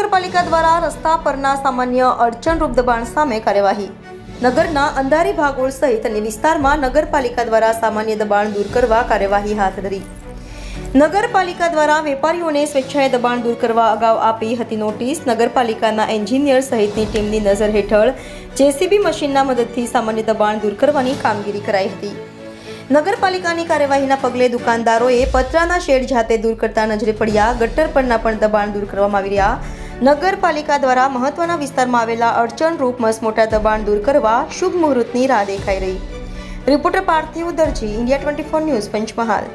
નગરપાલિકા દ્વારા રસ્તા પરના સામાન્ય અડચણરૂપ દબાણ સામે કાર્યવાહી. નગરના અંધારી ભાગોળ સહિત અન્ય વિસ્તારમાં નગરપાલિકા દ્વારા સામાન્ય દબાણ દૂર કરવા કાર્યવાહી હાથ ધરી. નગરપાલિકા દ્વારા વેપારીઓને સ્વેચ્છાએ દબાણ દૂર કરવા અગાઉ આપી હતી નોટિસ. નગરપાલિકાના એન્જિનિયર સહિતની ટીમની નજર હેઠળ જેસીબી મશીનના મદદથી સામાન્ય દબાણ દૂર કરવાની કામગીરી કરાઈ હતી. નગરપાલિકાની કાર્યવાહીના પગલે દુકાનદારોએ પતરાના શેડ જાતે દૂર કરતા નજરે પડ્યા. ગટર પરના પણ દબાણ દૂર કરવામાં આવી રહ્યા. નગરપાલિકા દ્વારા મહત્વના વિસ્તારમાં આવેલા અડચણરૂપ મસમોટા દબાણ દૂર કરવા શુભ મુહૂર્તની રાહ દેખાઈ રહી. રિપોર્ટર પાર્થિવ દરજી, ઇન્ડિયા 24 ન્યૂઝ, પંચમહાલ.